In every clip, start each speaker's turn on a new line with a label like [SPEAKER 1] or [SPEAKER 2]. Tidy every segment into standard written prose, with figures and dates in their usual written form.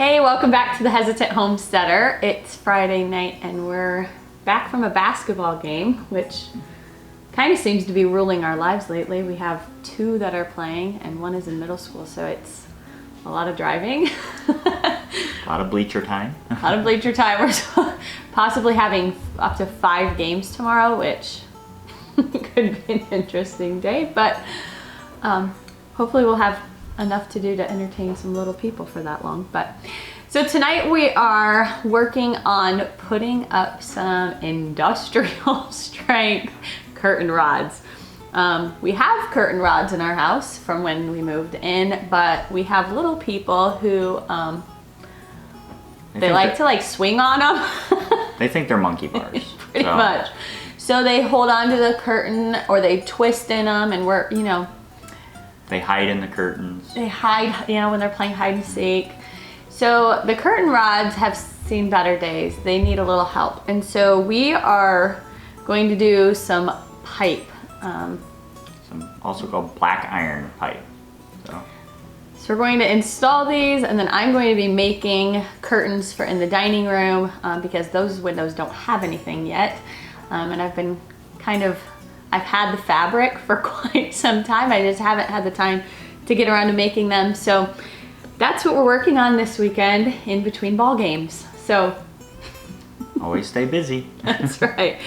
[SPEAKER 1] Hey, welcome back to the Hesitant Homesteader. It's Friday night and we're back from a basketball game, which kind of seems to be ruling our lives lately. We have two that are playing and one is in middle school, so it's a lot of driving.
[SPEAKER 2] A lot of bleacher time.
[SPEAKER 1] A lot of bleacher time. We're possibly having up to 5 games tomorrow, which could be an interesting day, but hopefully we'll have enough to do to entertain some little people for that long. But so tonight we are working on putting up some industrial strength curtain rods. We have curtain rods in our house from when we moved in, but we have little people who they like to like swing on them.
[SPEAKER 2] They think they're monkey bars.
[SPEAKER 1] Pretty much. So they hold on to the curtain or they twist in them, and we're, you know,
[SPEAKER 2] they hide in the curtains.
[SPEAKER 1] They hide, you know, when they're playing hide and seek. So the curtain rods have seen better days. They need a little help. And so we are going to do some pipe.
[SPEAKER 2] Some also called black iron pipe. So
[SPEAKER 1] we're going to install these, and then I'm going to be making curtains for in the dining room because those windows don't have anything yet. And I've been I've had the fabric for quite some time. I just haven't had the time to get around to making them. So that's what we're working on this weekend in between ball games. So
[SPEAKER 2] always stay busy.
[SPEAKER 1] That's right.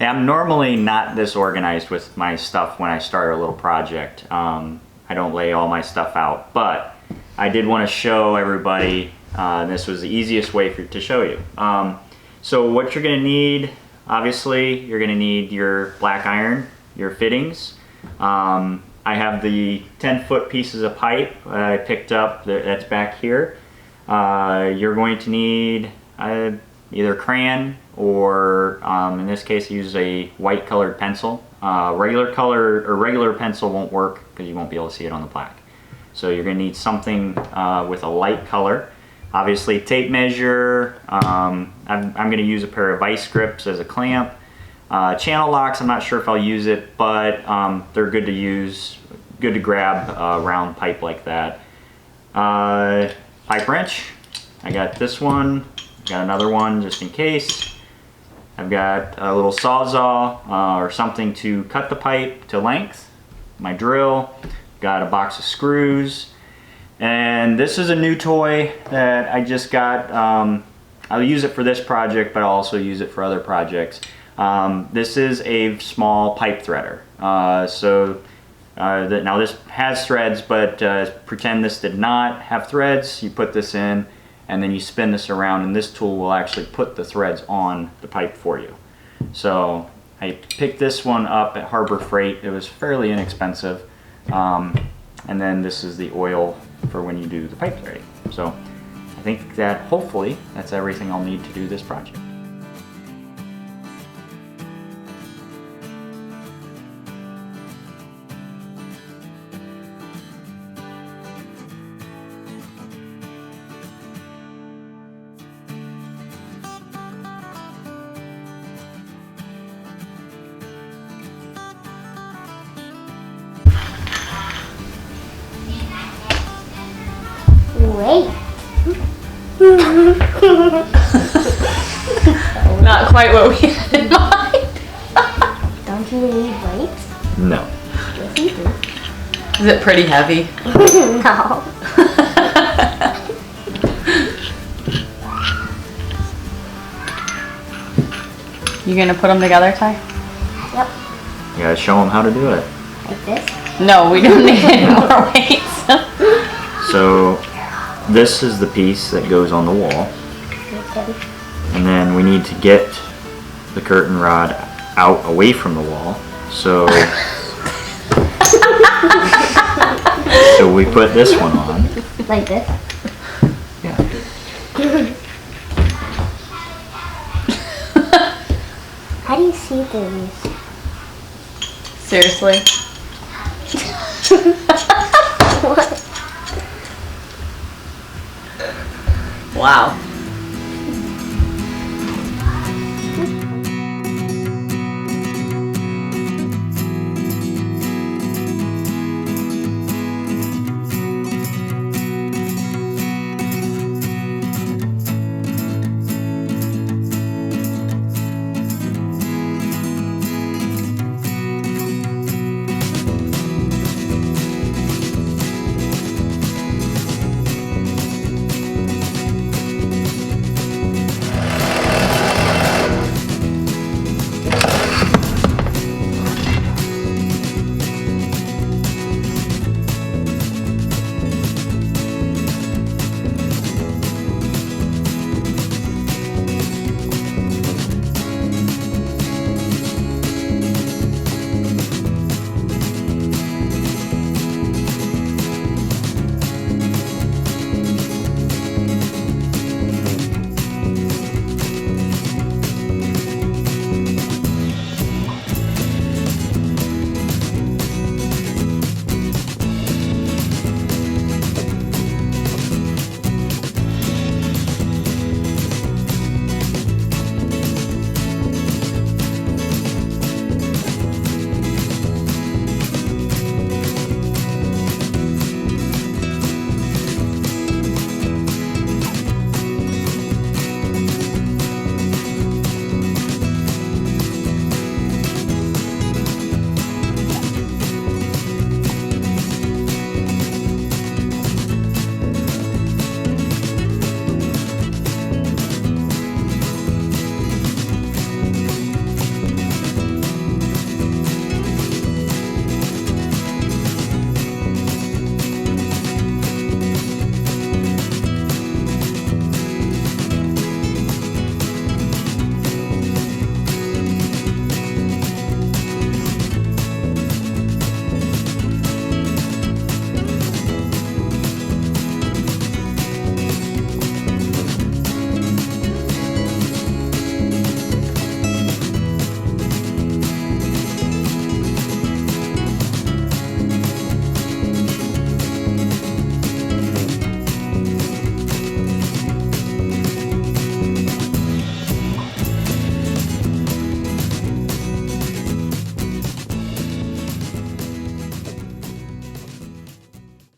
[SPEAKER 2] Yeah, I'm normally not this organized with my stuff when I start a little project. I don't lay all my stuff out, but I did want to show everybody, this was the easiest way to show you. So what you're going to need, obviously, you're going to need your black iron, your fittings. I have the 10-foot pieces of pipe I picked up that's back here. You're going to need either crayon or, in this case, use a white colored pencil. Regular pencil won't work because you won't be able to see it on the black. So you're going to need something with a light color. Obviously, tape measure. I'm going to use a pair of vice grips as a clamp. Channel locks, I'm not sure if I'll use it, but they're good to use. Good to grab a round pipe like that. Pipe wrench. I got this one. Got another one just in case. I've got a little sawzall or something to cut the pipe to length. My drill. Got a box of screws. And this is a new toy that I just got. I'll use it for this project, but I'll also use it for other projects. This is a small pipe threader. Now this has threads, but pretend this did not have threads. You put this in, and then you spin this around, and this tool will actually put the threads on the pipe for you. So I picked this one up at Harbor Freight. It was fairly inexpensive. And then this is the oil for when you do the pipe threading. So I think that hopefully that's everything I'll need to do this project.
[SPEAKER 3] Wait.
[SPEAKER 1] Not quite what we had in mind.
[SPEAKER 3] Don't you need weights?
[SPEAKER 2] No.
[SPEAKER 3] Yes, you do.
[SPEAKER 1] Is it pretty heavy?
[SPEAKER 3] No.
[SPEAKER 1] You gonna put them together, Ty?
[SPEAKER 3] Yep.
[SPEAKER 2] You gotta show them how to do it.
[SPEAKER 3] Like this?
[SPEAKER 1] No, we don't need any more weights.
[SPEAKER 2] So this is the piece that goes on the wall.
[SPEAKER 3] Okay.
[SPEAKER 2] And then we need to get the curtain rod out away from the wall. So, so we put this one on.
[SPEAKER 3] Like this?
[SPEAKER 2] Yeah.
[SPEAKER 3] How do you see through these?
[SPEAKER 1] Seriously?
[SPEAKER 3] What?
[SPEAKER 1] Wow.